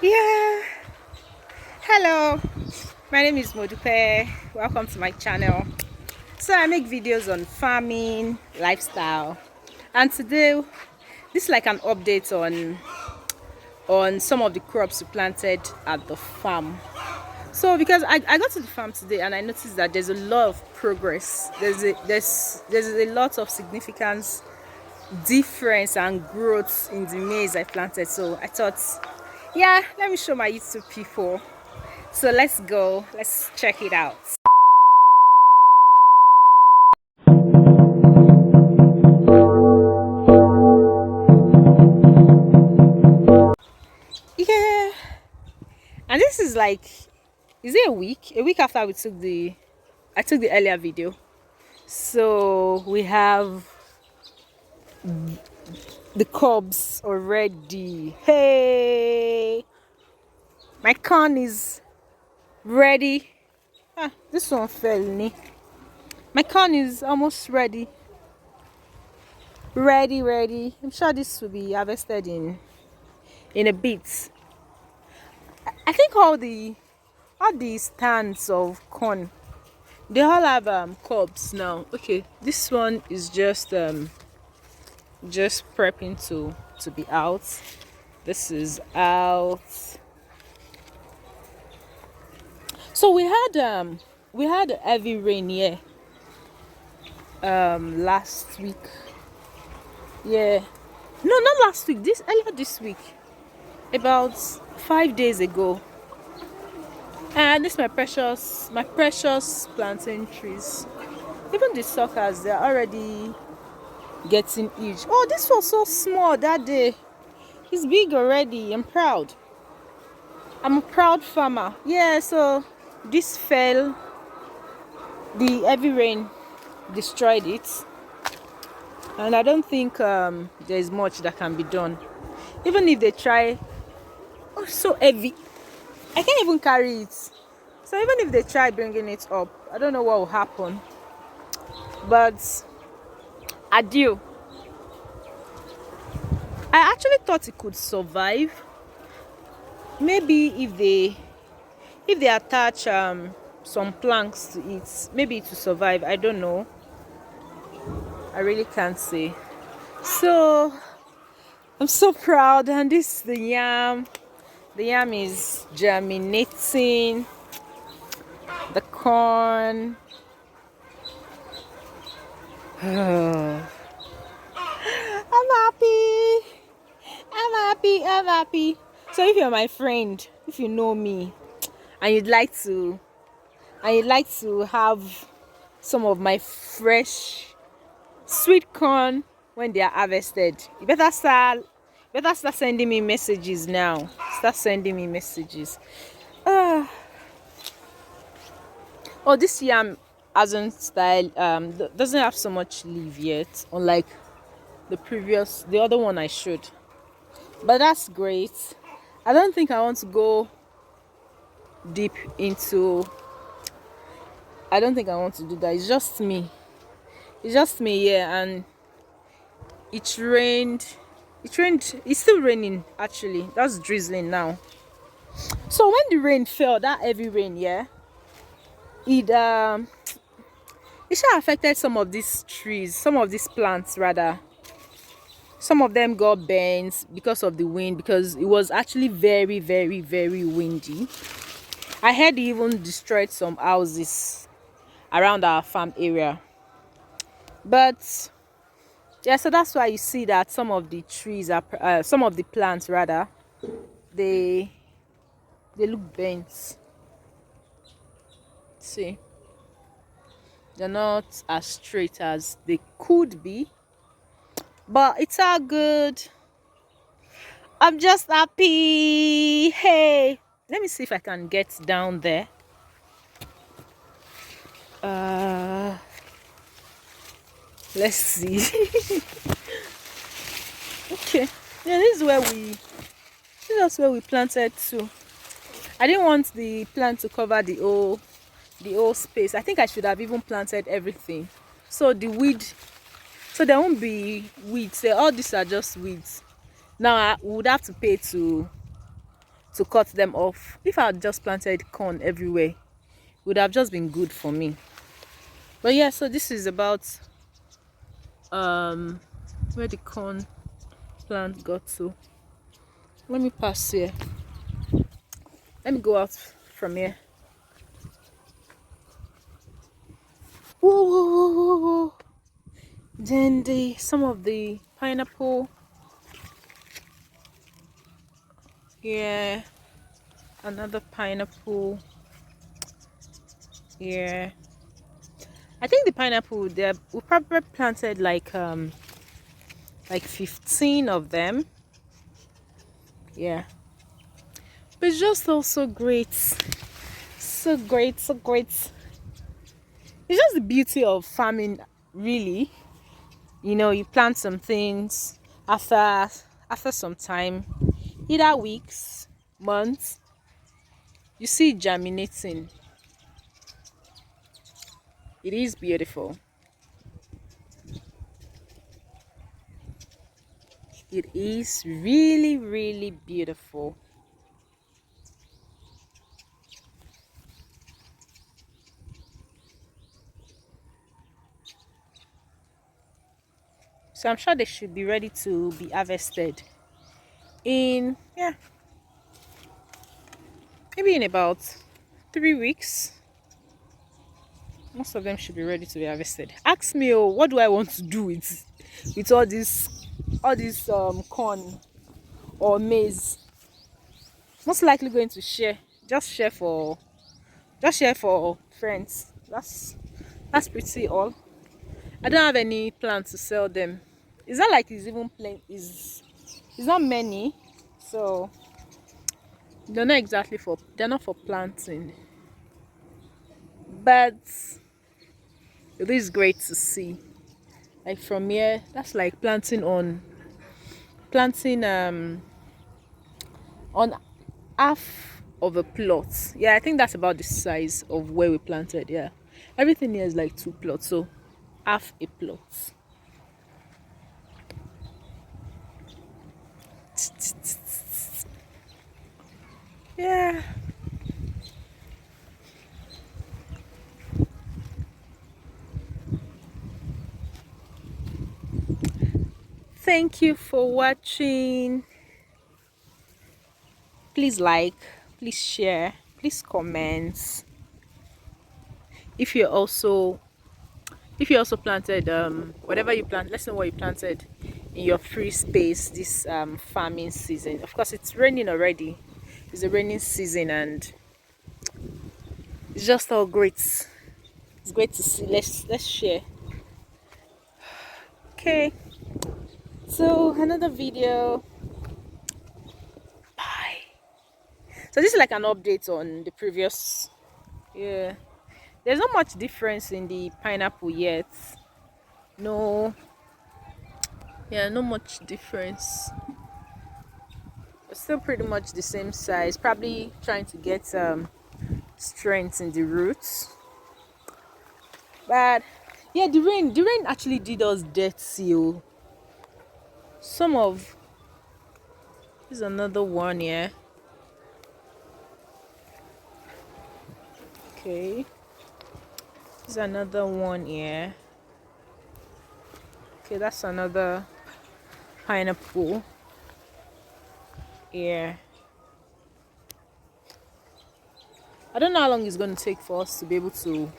Yeah, hello, my name is Modupe. Welcome to my channel. So I make videos on farming, lifestyle, and today this is like an update on some of the crops we planted at the farm. So because I got to the farm today and I noticed that there's a lot of progress. There's a lot of significance, difference and growth in the maize I planted. So I thought, yeah, let me show my YouTube people. So let's go, let's check it out. Yeah, and this is like, is it a week? A week after I took the earlier video. So we have the cobs already. Hey, my corn is ready. Ah, this one fell me. My corn is almost ready. Ready. I'm sure this will be harvested in a bit. I think all the stands of corn, they all have cobs now. Okay, this one is just prepping to be out. This is out. So we had heavy rain here last week. Yeah, no, not last week, this earlier this week, about 5 days ago. And this my precious plantain trees. Even the suckers, they're already getting huge. Oh, this was so small that day. It's big already. I'm proud. I'm a proud farmer. Yeah, so this fell. The heavy rain destroyed it. And I don't think there's much that can be done. Even if they try. Oh, so heavy. I can't even carry it. So even if they try bringing it up, I don't know what will happen. But adieu. I actually thought it could survive. Maybe if they attach some planks to it, maybe it will survive. I don't know. I really can't say. So I'm so proud, and this is the yam. The yam is germinating. The corn. I'm happy. I'm happy. So if you're my friend, if you know me, and you'd like to have some of my fresh sweet corn when they are harvested, you better start sending me messages now. Start sending me messages. Ah. Oh, this yam hasn't doesn't have so much leaf yet, unlike the other one I showed. But that's great. I don't think I want to go deep into. I don't think I want to do that. It's just me. It's just me, yeah, and it rained. It rained. It's still raining actually. That's drizzling now. So when the rain fell, that heavy rain, yeah, it it sure affected some of these trees, some of these plants rather. Some of them got bent because of the wind, because it was actually very windy. I heard it even destroyed some houses around our farm area. But yeah, so that's why you see that some of the trees are some of the plants rather, they they look bent. See, they're not as straight as they could be, but it's all good. I'm just happy. Hey, let me see if I can get down there. uh let's see. Okay, yeah, this is where we planted too. I didn't want the plant to cover the whole space. I think I should have even planted everything, so so there won't be weeds. All these are just weeds. Now I would have to pay to cut them off. If I had just planted corn everywhere, it would have just been good for me. But yeah, so this is about um where the corn plant got to. Let me pass here. Let me go out from here. Whoa, whoa, whoa, whoa, whoa. Then some of the pineapple. Yeah, another pineapple. Yeah, I think the pineapple there we probably planted like 15 of them. Yeah, but it's just also great, so great, so great. It's just the beauty of farming, really. You plant some things after some time, either weeks, months, you see it germinating. It is beautiful. It is really, really beautiful. So I'm sure they should be ready to be harvested in, yeah, maybe in about 3 weeks. Most of them should be ready to be harvested. Ask me, oh, what do I want to do with all this corn or maize? Most likely going to share. Just share for friends. That's pretty all. I don't have any plan to sell them. It's not like it's even plain. It's not many, so they're not for planting. But it is great to see. Like from here, that's like planting on half of a plot. Yeah, I think that's about the size of where we planted. Yeah, everything here is like 2 plots, so half a plot. Yeah. Thank you for watching. Please like, please share, please comment. If you also planted whatever you plant, let's know what you planted in your free space this farming season. Of course, it's raining already. It's a raining season and it's just all great. It's great to see. Let's share. Okay, so another video. Bye. So this is like an update on the previous. Yeah, there's not much difference in the pineapple yet. No. Yeah, not much difference. It's still pretty much the same size. Probably trying to get strength in the roots. But yeah, the rain actually did us dirty. Oh. Some of This is another one here. Okay. This is another one here. Okay, that's another pineapple. Yeah. I don't know how long it's going to take for us to be able to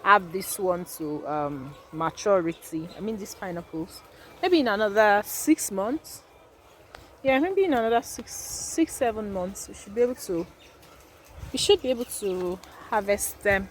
have this one to maturity. I mean, these pineapples. Maybe in another 6 months. Yeah, maybe in another 7 months, we should be able to harvest them.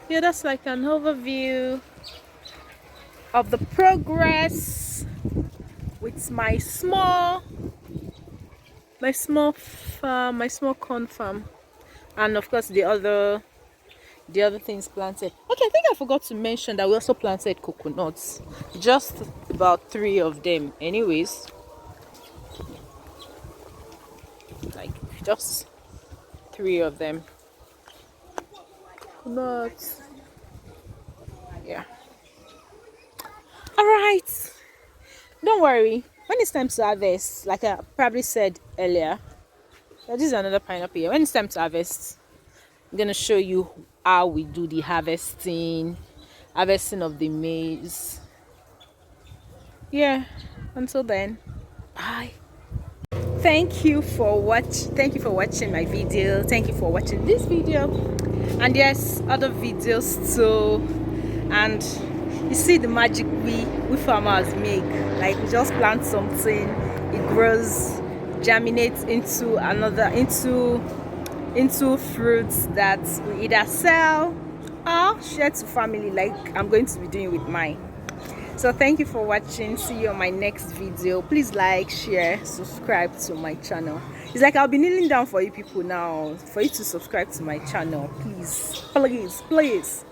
Yeah, that's like an overview of the progress with my small farm, my small corn farm, and of course the other things planted. Okay, I think I forgot to mention that we also planted coconuts, just about 3 of them anyways, like just 3 of them. Coconuts. Yeah. All right, don't worry, when it's time to harvest, like I probably said earlier, So this is another pineapple here. When it's time to harvest, I'm gonna show you how we do the harvesting of the maize. Yeah. Until then, bye. Thank you for watching my video. Thank you for watching this video, and yes, other videos too. And you see the magic we farmers make. Like, we just plant something, it grows, germinates into fruits that we either sell or share to family, like I'm going to be doing with mine. So thank you for watching. See you on my next video. Please like, share, subscribe to my channel. It's like I'll be kneeling down for you people now, for you to subscribe to my channel. Please, please, please.